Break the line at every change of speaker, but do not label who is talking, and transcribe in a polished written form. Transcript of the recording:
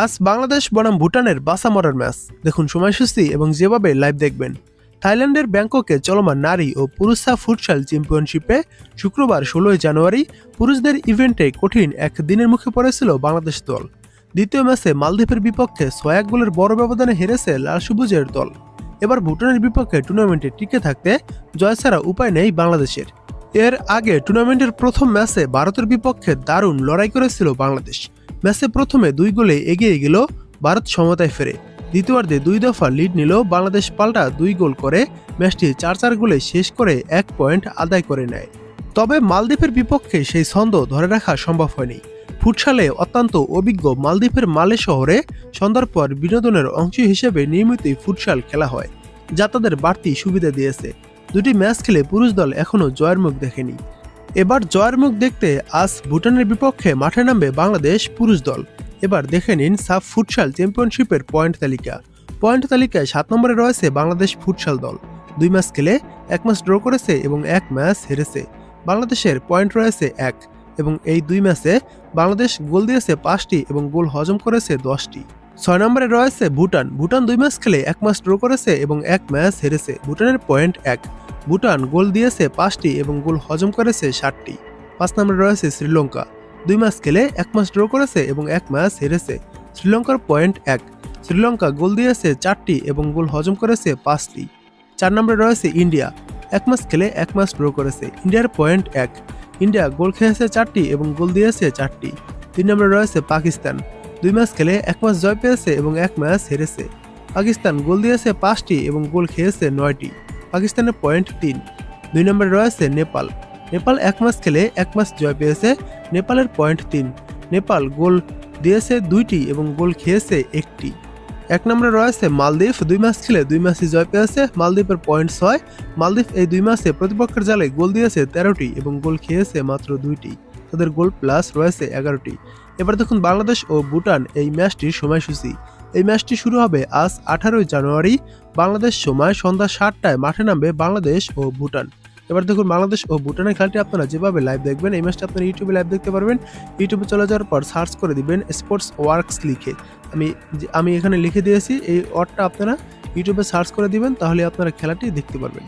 আজ বাংলাদেশ বনাম ভুটানের বাসা মরার ম্যাচ। দেখুন সময়সূচি এবং যেভাবে লাইভ দেখবেন। থাইল্যান্ডের ব্যাংককে চলমান নারী ও পুরুষ ফুটসাল চ্যাম্পিয়নশিপে শুক্রবার 16 জানুয়ারি পুরুষদের ইভেন্টে কঠিন এক দিনের মুখে পড়েছিল বাংলাদেশ দল। দ্বিতীয় ম্যাচে মালদ্বীপের বিপক্ষে 6-1 গোলের বড় ব্যবধানে হেরেছে লাল সবুজের দল। এবার ভুটানের বিপক্ষে টুর্নামেন্টে টিকে থাকতে জয় ছাড়া উপায় নেই বাংলাদেশের। এর আগে টুর্নামেন্টের প্রথম ম্যাচে ভারতের বিপক্ষে দারুণ লড়াই করেছিল বাংলাদেশ। ম্যাচে প্রথমে 2 গোলে এগিয়ে গেল ভারত, সমতায় ফেরে। দ্বিতীয়ার্ধে 2 দফা লিড নিল বাংলাদেশ, পাল্টা 2 গোল করে ম্যাচটি 4-4 গোলে শেষ করে 1 পয়েন্ট আদায় করে নেয়। তবে মালদ্বীপের বিপক্ষে সেই ছন্দ ধরে রাখা সম্ভব হয়নি। ফুটসালে অত্যন্ত অভিজ্ঞ মালদ্বীপের মালে শহরে সন্ধ্যার পর বিনোদনের অংশ হিসেবে নিয়মিতই ফুটসাল খেলা হয়, যা তাদের বাড়তি সুবিধা দিয়েছে। দুটি ম্যাচ খেলে পুরুষ দল এখনও জয়ের মুখ দেখেনি। এবার জয়ের মুখ দেখতে আজ ভুটানের বিপক্ষে মাঠে নামবে বাংলাদেশ পুরুষ দল। এবার দেখে নিন সাফ ফুটসাল চ্যাম্পিয়নশিপের পয়েন্ট তালিকা। পয়েন্ট তালিকায় 7 নম্বরে রয়েছে বাংলাদেশ ফুটসাল দল। 2 ম্যাচ খেলে 1 ম্যাচ ড্র করেছে এবং 1 ম্যাচ হেরেছে। বাংলাদেশের পয়েন্ট রয়েছে 1 এবং এই 2 ম্যাচে বাংলাদেশ গোল দিয়েছে 5টি এবং গোল হজম করেছে 10টি। 6 নম্বরে রয়েছে ভুটান। ভুটান 2 ম্যাচ খেলে 1 ম্যাচ ড্র করেছে এবং 1 ম্যাচ হেরেছে। ভুটানের পয়েন্ট 1। ভুটান গোল দিয়েছে 5টি এবং গোল হজম করেছে 7টি। 5 নম্বরে রয়েছে শ্রীলঙ্কা। 2 ম্যাচ খেলে 1 ম্যাচ ড্র করেছে এবং 1 ম্যাচ হেরেছে। শ্রীলঙ্কার পয়েন্ট 1। শ্রীলঙ্কা গোল দিয়েছে 4টি এবং গোল হজম করেছে 5টি। 4 নম্বরে রয়েছে ইন্ডিয়া। 1 ম্যাচ খেলে 1 ম্যাচ ড্র করেছে। ইন্ডিয়ার পয়েন্ট 1। ইন্ডিয়া গোল খেয়েছে 4টি এবং গোল দিয়েছে 4টি। 3 নম্বরে রয়েছে পাকিস্তান। 2 ম্যাচ খেলে 1 ম্যাচ জয় পেয়েছে এবং 1 ম্যাচ হেরেছে। পাকিস্তান গোল দিয়েছে 5টি এবং গোল খেয়েছে 9টি। পাকিস্তানের পয়েন্ট 3। 2 নম্বরে রয়েছে নেপাল। নেপাল 1 ম্যাচ খেলে 1 ম্যাচ জয় পেয়েছে। নেপালের পয়েন্ট 3। নেপাল গোল দিয়েছে 2টি এবং গোল খেয়েছে 1টি। 1 নম্বরে রয়েছে মালদ্বীপ। 2 ম্যাচ খেলে 2 ম্যাচই জয় পেয়েছে। মালদ্বীপের পয়েন্ট 6। মালদ্বীপ এই 2 ম্যাচে প্রতিপক্ষের জালে গোল দিয়েছে 13টি এবং গোল খেয়েছে মাত্র 2টি। তাদের গোল প্লাস রয়েছে 11টি। এবার দেখুন বাংলাদেশ ও ভুটান এই ম্যাচটির সময়সূচি। এই ম্যাচটি শুরু হবে আজ 18 জানুয়ারি বাংলাদেশ সময় সন্ধ্যা 7টায় মাঠে নামবে বাংলাদেশ ও ভুটান। এবার দেখুন বাংলাদেশ ও ভুটানের খেলাটি আপনারা যেভাবে লাইভ দেখবেন, এই ম্যাচটা আপনারা ইউটিউবে লাইভ দেখতে পারবেন। ইউটিউবে চলে যাওয়ার পর সার্চ করে দিবেন স্পোর্টস ওয়ার্কস লিখে। আমি এখানে লিখে দিয়েছি, এই ওয়ার্ডটা আপনারা ইউটিউবে সার্চ করে দিবেন, তাহলে আপনারা খেলাটি দেখতে পারবেন।